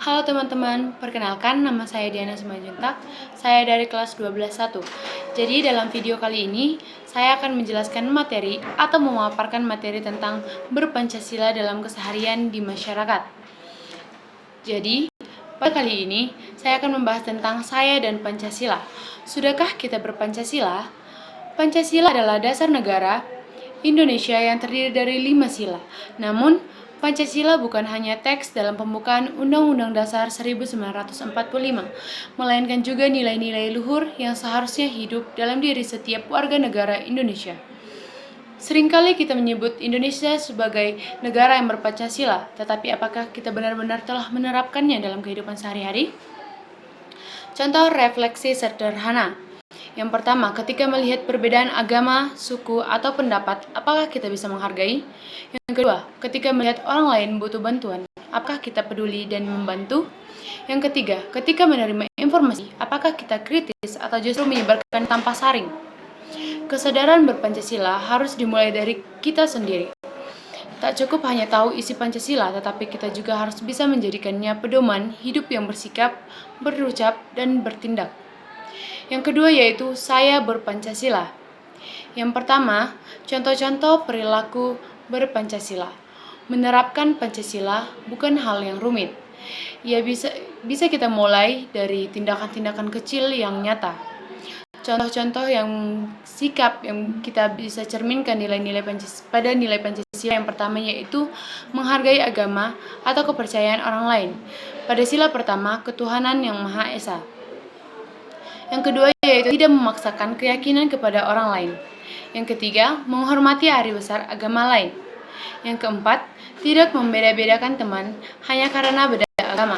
Halo teman-teman, perkenalkan nama saya Diana Simanjuntak. Saya dari kelas 12.1. Jadi dalam video kali ini, saya akan menjelaskan materi atau memaparkan materi tentang berpancasila dalam keseharian di masyarakat. Jadi, pada kali ini, saya akan membahas tentang saya dan Pancasila. Sudahkah kita berpancasila? Pancasila adalah dasar negara Indonesia yang terdiri dari 5 sila. Namun, Pancasila bukan hanya teks dalam pembukaan Undang-Undang Dasar 1945, melainkan juga nilai-nilai luhur yang seharusnya hidup dalam diri setiap warga negara Indonesia. Seringkali kita menyebut Indonesia sebagai negara yang berpancasila, tetapi apakah kita benar-benar telah menerapkannya dalam kehidupan sehari-hari? Contoh refleksi sederhana. Yang pertama, ketika melihat perbedaan agama, suku, atau pendapat, apakah kita bisa menghargai? Yang kedua, ketika melihat orang lain butuh bantuan, apakah kita peduli dan membantu? Yang ketiga, ketika menerima informasi, apakah kita kritis atau justru menyebarkan tanpa saring? Kesadaran berpancasila harus dimulai dari kita sendiri. Tak cukup hanya tahu isi Pancasila, tetapi kita juga harus bisa menjadikannya pedoman hidup yang bersikap, berucap, dan bertindak. Yang kedua yaitu saya berpancasila. Yang pertama, contoh-contoh perilaku berpancasila. Menerapkan Pancasila bukan hal yang rumit. Ya bisa kita mulai dari tindakan-tindakan kecil yang nyata. Contoh-contoh yang sikap yang kita bisa cerminkan pada nilai Pancasila yang pertama yaitu menghargai agama atau kepercayaan orang lain. Pada sila pertama, ketuhanan yang Maha Esa. Yang kedua yaitu tidak memaksakan keyakinan kepada orang lain. Yang ketiga, menghormati hari besar agama lain. Yang keempat, tidak membeda-bedakan teman hanya karena beda agama.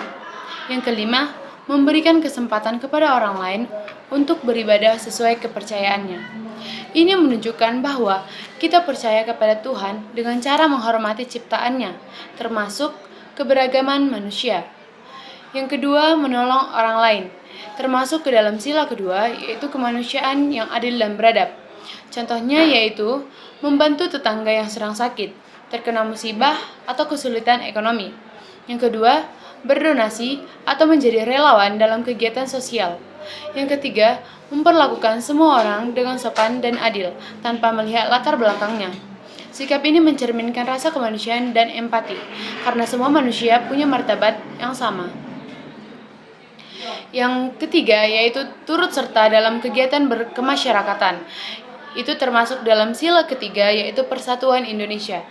Yang kelima, memberikan kesempatan kepada orang lain untuk beribadah sesuai kepercayaannya. Ini menunjukkan bahwa kita percaya kepada Tuhan dengan cara menghormati ciptaannya, termasuk keberagaman manusia. Yang kedua, menolong orang lain, termasuk ke dalam sila kedua, yaitu kemanusiaan yang adil dan beradab. Contohnya yaitu membantu tetangga yang sedang sakit, terkena musibah, atau kesulitan ekonomi. Yang kedua, berdonasi atau menjadi relawan dalam kegiatan sosial. Yang ketiga, memperlakukan semua orang dengan sopan dan adil, tanpa melihat latar belakangnya. Sikap ini mencerminkan rasa kemanusiaan dan empati, karena semua manusia punya martabat yang sama. Yang ketiga yaitu turut serta dalam kegiatan berkemasyarakatan. Itu termasuk dalam sila ketiga yaitu Persatuan Indonesia.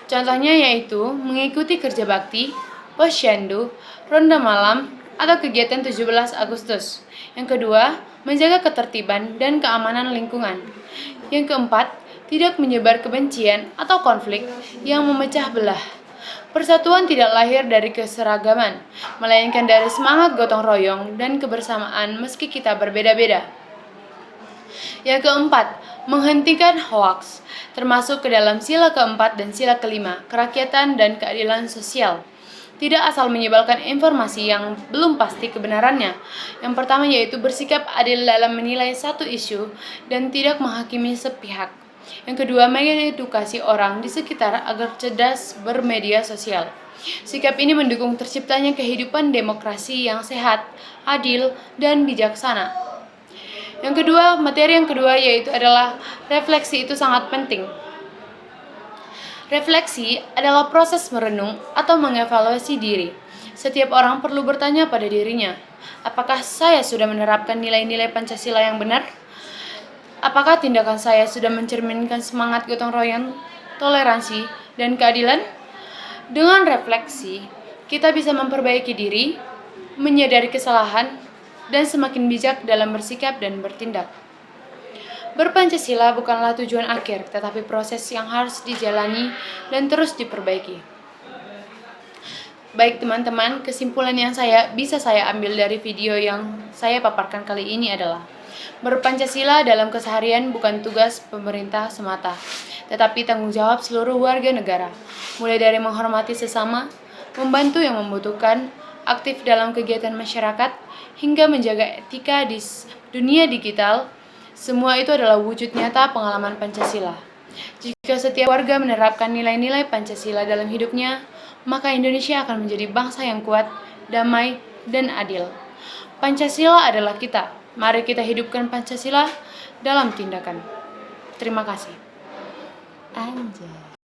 Contohnya yaitu mengikuti kerja bakti, posyandu, ronda malam, atau kegiatan 17 Agustus. Yang kedua, menjaga ketertiban dan keamanan lingkungan. Yang keempat, tidak menyebar kebencian atau konflik yang memecah belah. Persatuan tidak lahir dari keseragaman, melainkan dari semangat gotong royong dan kebersamaan meski kita berbeda-beda. Yang keempat, menghentikan hoaks, termasuk ke dalam sila keempat dan sila kelima, kerakyatan dan keadilan sosial. Tidak asal menyebarkan informasi yang belum pasti kebenarannya. Yang pertama yaitu bersikap adil dalam menilai satu isu dan tidak menghakimi sepihak. Yang kedua, mengedukasi orang di sekitar agar cerdas bermedia sosial. Sikap ini mendukung terciptanya kehidupan demokrasi yang sehat, adil, dan bijaksana. Yang kedua, materi yang kedua yaitu adalah refleksi itu sangat penting. Refleksi adalah proses merenung atau mengevaluasi diri. Setiap orang perlu bertanya pada dirinya, apakah saya sudah menerapkan nilai-nilai Pancasila yang benar? Apakah tindakan saya sudah mencerminkan semangat gotong royong, toleransi, dan keadilan? Dengan refleksi, kita bisa memperbaiki diri, menyadari kesalahan, dan semakin bijak dalam bersikap dan bertindak. Berpancasila bukanlah tujuan akhir, tetapi proses yang harus dijalani dan terus diperbaiki. Baik teman-teman, kesimpulan yang bisa saya ambil dari video yang saya paparkan kali ini adalah berpancasila dalam keseharian bukan tugas pemerintah semata, tetapi tanggung jawab seluruh warga negara, mulai dari menghormati sesama, membantu yang membutuhkan, aktif dalam kegiatan masyarakat, hingga menjaga etika di dunia digital. Semua itu adalah wujud nyata pengalaman Pancasila. Jika setiap warga menerapkan nilai-nilai Pancasila dalam hidupnya, maka Indonesia akan menjadi bangsa yang kuat damai, dan adil. Pancasila adalah kita. Mari kita hidupkan Pancasila dalam tindakan. Terima kasih. Anjay.